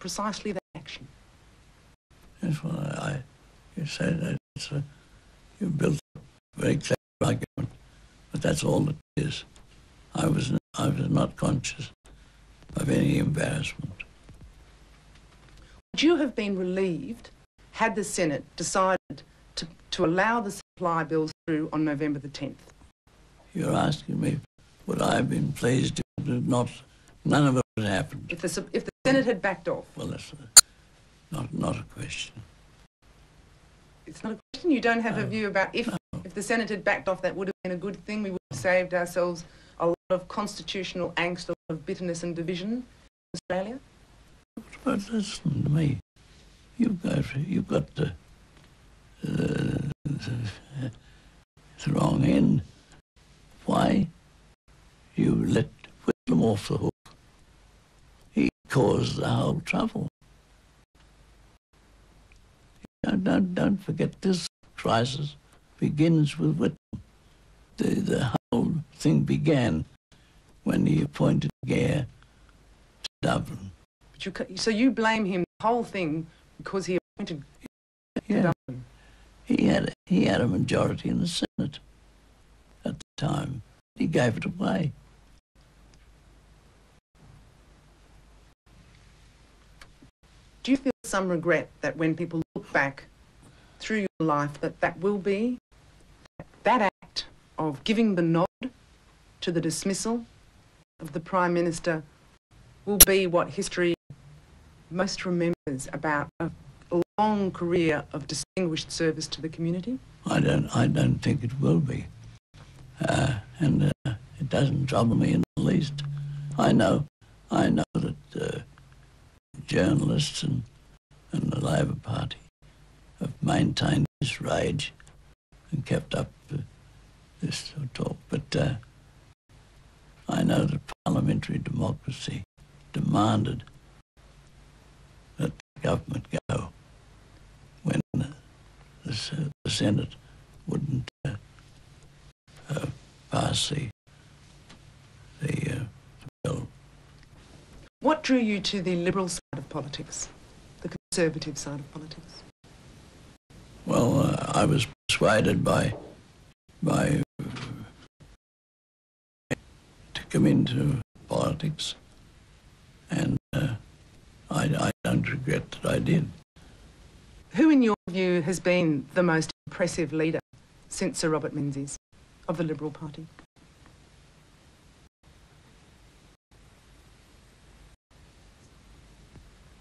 precisely that action? Yes, well, you say that you built a very clever argument, but that's all it is. I was not conscious of any embarrassment. Would you have been relieved had the Senate decided to allow the supply bills through on November the 10th? You're asking me, would I have been pleased if none of it had happened? If the Senate had backed off? Well, that's not a question. It's not a question? You don't have a view about if the Senate had backed off, that would have been a good thing? We would have saved ourselves a lot of constitutional angst, a lot of bitterness and division in Australia? But listen to me. You've got the wrong end. Why you let Whitlam off the hook? He caused the whole trouble. Don't forget, this crisis begins with Whitlam. The whole thing began when he appointed Gare to Dublin. So you blame him, the whole thing, because he appointed to Dublin? He had a majority in the Senate at the time. He gave it away. Do you feel some regret that when people look back through your life that will be that act of giving the nod to the dismissal of the Prime Minister will be what history most remembers about a long career of distinguished service to the community? I don't think it will be. And it doesn't trouble me in the least. I know that journalists and the Labor Party have maintained this rage and kept up this talk. But I know that parliamentary democracy demanded that the government go when the Senate wouldn't pass the bill. What drew you to the Liberal side of politics, the Conservative side of politics? Well, I was persuaded by to come into politics, and I don't regret that I did. Who, in your view, has been the most impressive leader since Sir Robert Menzies of the Liberal Party?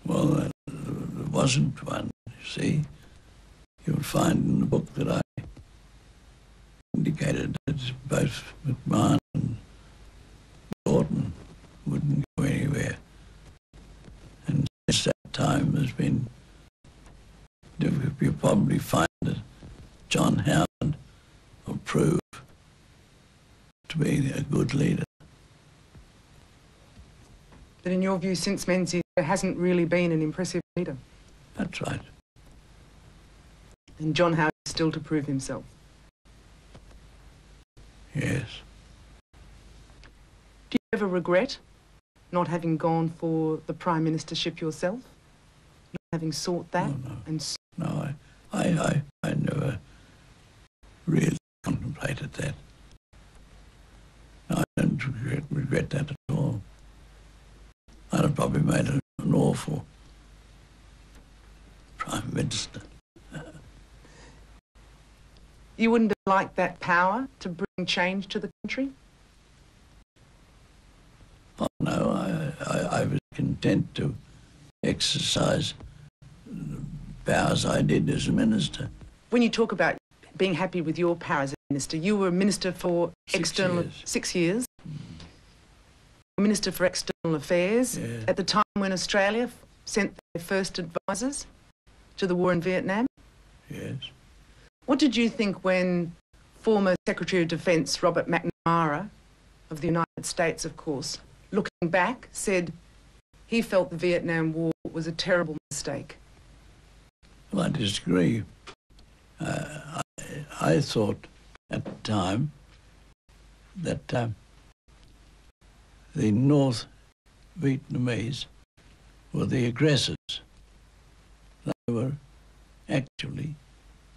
Well, there wasn't one, you see. You'll find in the book that I indicated that both McMahon and Gordon wouldn't go anywhere. And since that time there's been, you'll probably find that John Howard will prove to be a good leader. But in your view, since Menzies, there hasn't really been an impressive leader? That's right. And John Howard is still to prove himself? Yes. Do you ever regret not having gone for the Prime Ministership yourself? Not having sought that? No, I never really contemplated that. I don't regret that at all. I'd have probably made an awful Prime Minister. You wouldn't have liked that power to bring change to the country? Oh, no, I was content to exercise the powers I did as a minister. When you talk about being happy with your power as a minister, you were a minister for 6 years. Minister for External Affairs at the time when Australia sent their first advisors to the war in Vietnam. Yes. What did you think when former Secretary of Defence Robert McNamara of the United States, of course, looking back, said he felt the Vietnam War was a terrible mistake? Well, I disagree. I thought at the time that the North Vietnamese were the aggressors. They were actually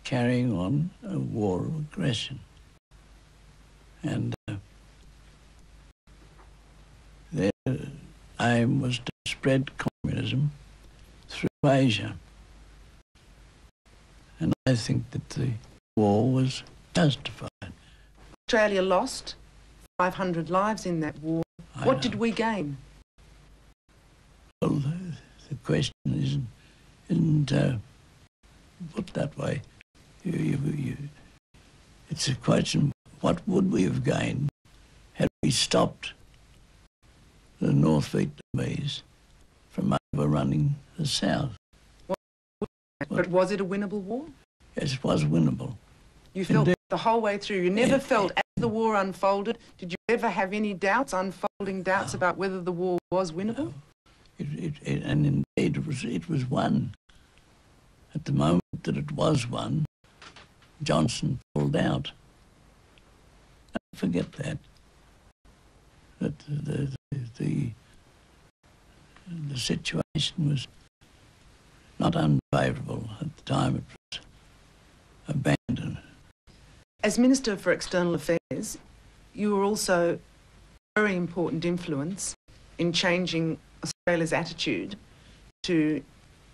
carrying on a war of aggression. And their aim was to spread communism through Asia. And I think that the war was justified. Australia lost 500 lives in that war. What did we gain? Well, the question isn't put that way. It's a question, what would we have gained had we stopped the North Vietnamese from overrunning the South? But was it a winnable war? Yes, it was winnable. You felt the whole way through. You never felt, as the war unfolded, did you ever have any doubts, unfolding doubts about whether the war was winnable? And indeed it was won. At the moment that it was won, Johnson pulled out. Don't forget that. That the situation was not unfavourable at the time it was abandoned. As Minister for External Affairs, you were also a very important influence in changing Australia's attitude to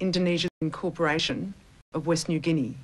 Indonesia's incorporation of West New Guinea